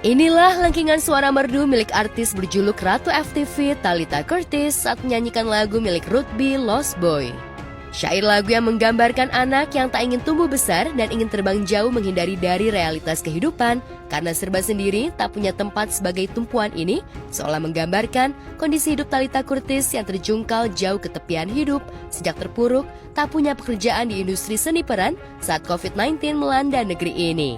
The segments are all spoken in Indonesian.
Inilah langkingan suara merdu milik artis berjuluk Ratu FTV Talitha Curtis saat menyanyikan lagu milik Ruth B. Lost Boy. Syair lagu yang menggambarkan anak yang tak ingin tumbuh besar dan ingin terbang jauh menghindari dari realitas kehidupan karena serba sendiri tak punya tempat sebagai tumpuan ini seolah menggambarkan kondisi hidup Talitha Curtis yang terjungkal jauh ke tepian hidup sejak terpuruk tak punya pekerjaan di industri seni peran saat COVID-19 melanda negeri ini.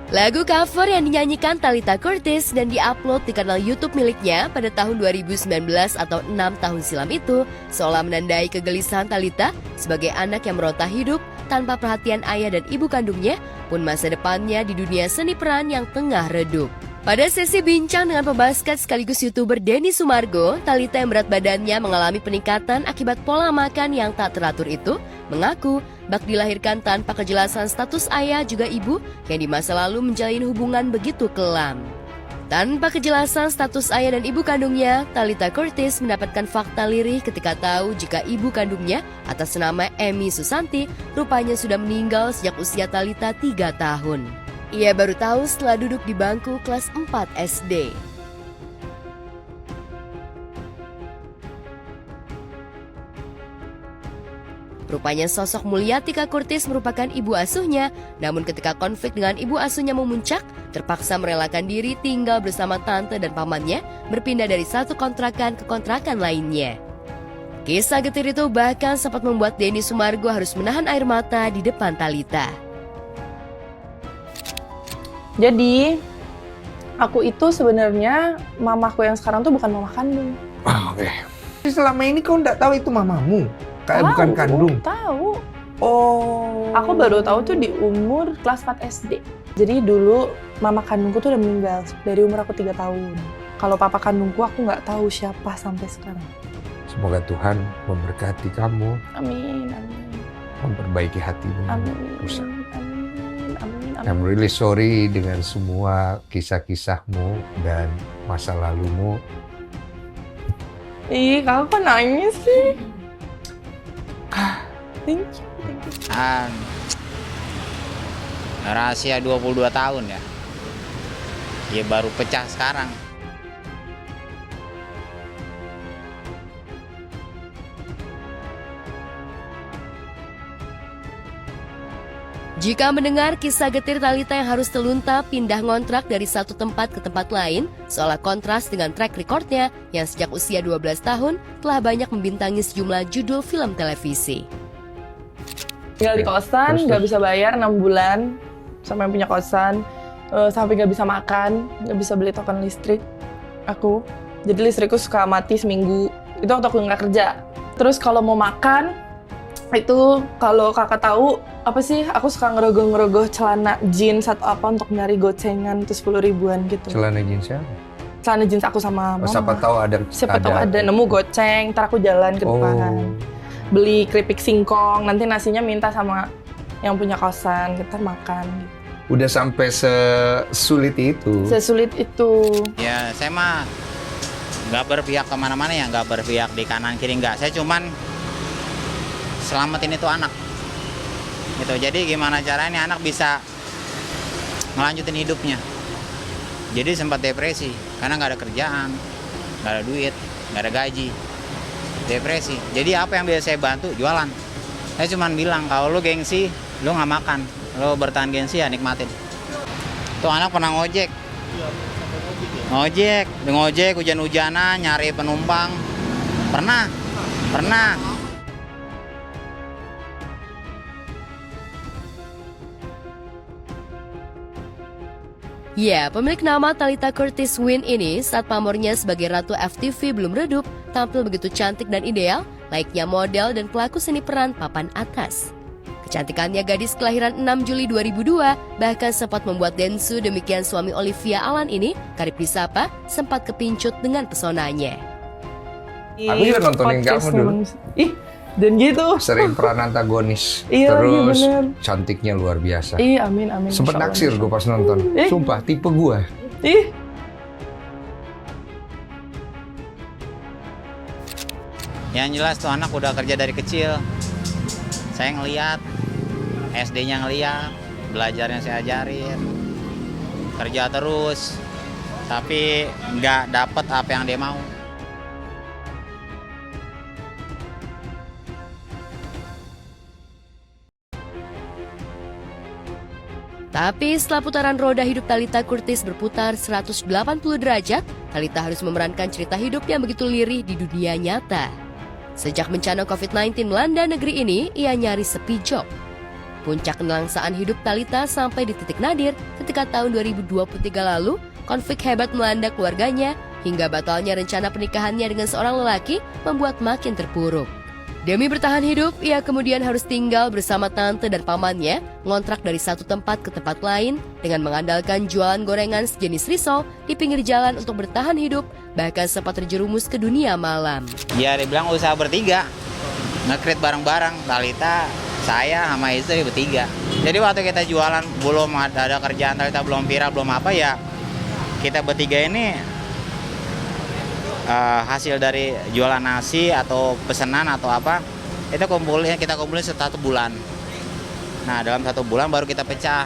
Lagu cover yang dinyanyikan Talitha Curtis dan diupload di kanal YouTube miliknya pada tahun 2019 atau 6 tahun silam itu seolah menandai kegelisahan Talitha sebagai anak yang meronta hidup tanpa perhatian ayah dan ibu kandungnya pun masa depannya di dunia seni peran yang tengah redup. Pada sesi bincang dengan pembasket sekaligus YouTuber Denny Sumargo, Talitha yang berat badannya mengalami peningkatan akibat pola makan yang tak teratur itu, mengaku bak dilahirkan tanpa kejelasan status ayah juga ibu yang di masa lalu menjalin hubungan begitu kelam. Tanpa kejelasan status ayah dan ibu kandungnya, Talitha Curtis mendapatkan fakta lirih ketika tahu jika ibu kandungnya atas nama Emi Susanti rupanya sudah meninggal sejak usia Talitha 3 tahun. Ia baru tahu setelah duduk di bangku kelas 4 SD. Rupanya sosok mulia Tika Curtis merupakan ibu asuhnya, namun ketika konflik dengan ibu asuhnya memuncak, terpaksa merelakan diri tinggal bersama tante dan pamannya, berpindah dari satu kontrakan ke kontrakan lainnya. Kisah getir itu bahkan sempat membuat Denny Sumargo harus menahan air mata di depan Talitha. Jadi, aku itu sebenarnya mamaku yang sekarang tuh bukan mama kandung. Oke. Selama ini kau nggak tahu itu mamamu? Kayak bukan kandung? Tahu. Oh. Aku baru tahu tuh di umur kelas 4 SD. Jadi dulu mama kandungku tuh udah meninggal dari umur aku 3 tahun. Kalau papa kandungku aku nggak tahu siapa sampai sekarang. Semoga Tuhan memberkati kamu. Amin, amin. Memperbaiki hatimu. Amin, Rusak. amin, amin, amin. I'm really sorry dengan semua kisah-kisahmu dan masa lalumu. Ih, kakak kok nangis sih? Thank you. Rahasia 22 tahun ya. Ya baru pecah sekarang. Jika mendengar kisah getir Talitha yang harus telunta pindah ngontrak dari satu tempat ke tempat lain, seolah kontras dengan track recordnya yang sejak usia 12 tahun telah banyak membintangi sejumlah judul film televisi. Tinggal di kosan, nggak bisa bayar 6 bulan, sampai punya kosan, sampai nggak bisa makan, nggak bisa beli token listrik, aku. Jadi listrikku suka mati seminggu, itu waktu aku nggak kerja. Terus kalau mau makan, itu kalau kakak tahu, apa sih, aku suka ngerogoh-ngerogoh celana jeans atau apa untuk nyari gocengan itu 10 ribuan gitu. Celana jeans siapa? Celana jeans aku sama mama. Siapa tahu ada. Siapa tahu ada nemu goceng, ntar aku jalan ke depan. Beli keripik singkong, nanti nasinya minta sama yang punya kosan, kita makan gitu. Udah sampai sesulit itu. Sesulit itu. Ya saya mah nggak berpihak kemana-mana ya, nggak berpihak di kanan kiri nggak. Saya cuman selamatin itu anak. Gitu. Jadi gimana caranya anak bisa ngelanjutin hidupnya. Jadi sempat depresi karena nggak ada kerjaan, nggak ada duit, nggak ada gaji. Depresi. Jadi apa yang biasa saya bantu? Jualan. Saya cuma bilang kalau lu gengsi, lu nggak makan. Lu bertahan gengsi ya nikmatin. Tuh anak pernah ngojek. Ngojek, hujan-hujanan, nyari penumpang. Pernah. Ya, pemilik nama Talitha Curtis Wynn ini saat pamornya sebagai Ratu FTV belum redup, tampil begitu cantik dan ideal, layaknya model dan pelaku seni peran papan atas. Kecantikannya gadis kelahiran 6 Juli 2002 bahkan sempat membuat Densu demikian suami Olivia Alan ini, karib disapa, sempat kepincut dengan pesonanya. Aku juga nontonin kamu podcast dulu. Ih, dan gitu. Sering peran antagonis. Iya, iya, Terus bener. cantiknya luar biasa. Iya, amin, amin. Sempet Masya Allah, naksir Masya gue pas nonton. Eh. Sumpah, tipe gue. Allah. Ih, Yang jelas tuh anak udah kerja dari kecil. Saya ngeliat, SD-nya ngeliat, belajarnya saya ajarin, kerja terus, tapi nggak dapet apa yang dia mau. Tapi setelah putaran roda hidup Talitha Curtis berputar 180 derajat, Talitha harus memerankan cerita hidup yang begitu lirih di dunia nyata. Sejak bencana COVID-19 melanda negeri ini, ia nyaris sepi job. Puncak kelangsaan hidup Talitha sampai di titik nadir ketika tahun 2023 lalu, konflik hebat melanda keluarganya, hingga batalnya rencana pernikahannya dengan seorang lelaki membuat makin terpuruk. Demi bertahan hidup, ia kemudian harus tinggal bersama tante dan pamannya, ngontrak dari satu tempat ke tempat lain dengan mengandalkan jualan gorengan sejenis risol di pinggir jalan untuk bertahan hidup, bahkan sempat terjerumus ke dunia malam. Ya dibilang usaha bertiga, nge-create bareng-bareng, Talitha, saya sama istri bertiga. Jadi waktu kita jualan belum ada kerjaan, Talitha belum viral, belum apa ya, kita bertiga ini hasil dari jualan nasi atau pesanan atau apa, itu kita kumpulin 1 bulan. Nah dalam 1 bulan baru kita pecah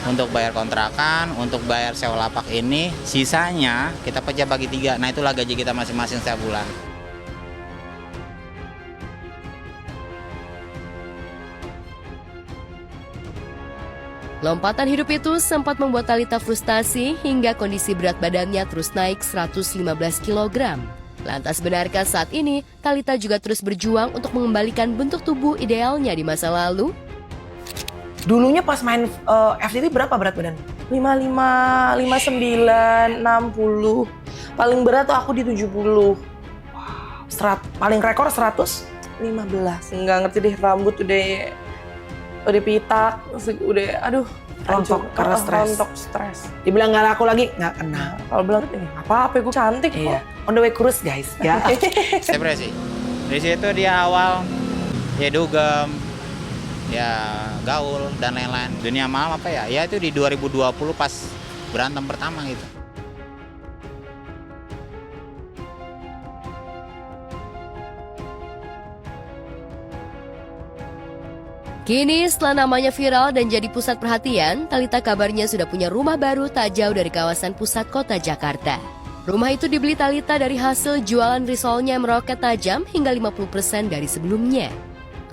untuk bayar kontrakan, untuk bayar sewa lapak ini, sisanya kita pecah bagi 3. Nah itulah gaji kita masing-masing setiap bulan. Lompatan hidup itu sempat membuat Talitha frustasi hingga kondisi berat badannya terus naik 115 kg. Lantas benarkah saat ini Talitha juga terus berjuang untuk mengembalikan bentuk tubuh idealnya di masa lalu? Dulunya pas main FTV berapa berat badan? 55, 59, 60. Paling berat tuh aku di 70. Paling rekor 100? 15. Nggak ngerti deh, rambut udah pitak, udah aduh. Rontok hancur. karena stres. Rontok stres. Dibilang gak laku lagi, gak kena. Kalau bilang apa gue cantik Iya. kok. On the way kurus guys. Ya. Depresi. Di situ dia awal ya dugem, ya gaul dan lain-lain. Dunia malam apa ya? Ya itu di 2020 pas berantem pertama gitu. Kini setelah namanya viral dan jadi pusat perhatian, Talitha kabarnya sudah punya rumah baru tak jauh dari kawasan pusat kota Jakarta. Rumah itu dibeli Talitha dari hasil jualan risolnya yang meroket tajam hingga 50% dari sebelumnya.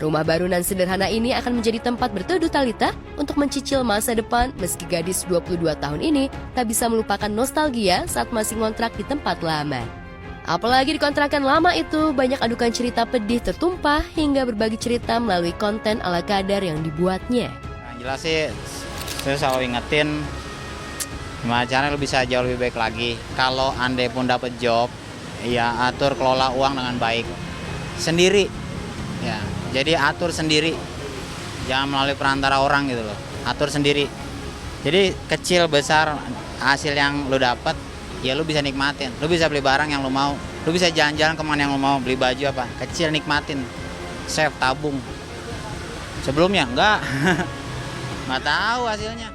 Rumah baru dan sederhana ini akan menjadi tempat berteduh Talitha untuk mencicil masa depan meski gadis 22 tahun ini tak bisa melupakan nostalgia saat masih ngontrak di tempat lama. Apalagi di kontrakan lama itu banyak adukan cerita pedih tertumpah hingga berbagi cerita melalui konten ala kadar yang dibuatnya. Yang jelas sih saya selalu ingetin gimana caranya lu bisa jauh lebih baik lagi. Kalau andai pun dapat job, ya atur kelola uang dengan baik sendiri. Ya, jadi atur sendiri, jangan melalui perantara orang gitu loh. Atur sendiri. Jadi kecil besar hasil yang lu dapat, ya lu bisa nikmatin. Lu bisa beli barang yang lu mau. Lu bisa jalan-jalan kemana yang lu mau, beli baju apa. Kecil nikmatin. Save, tabung. Sebelumnya enggak. Nggak tahu hasilnya.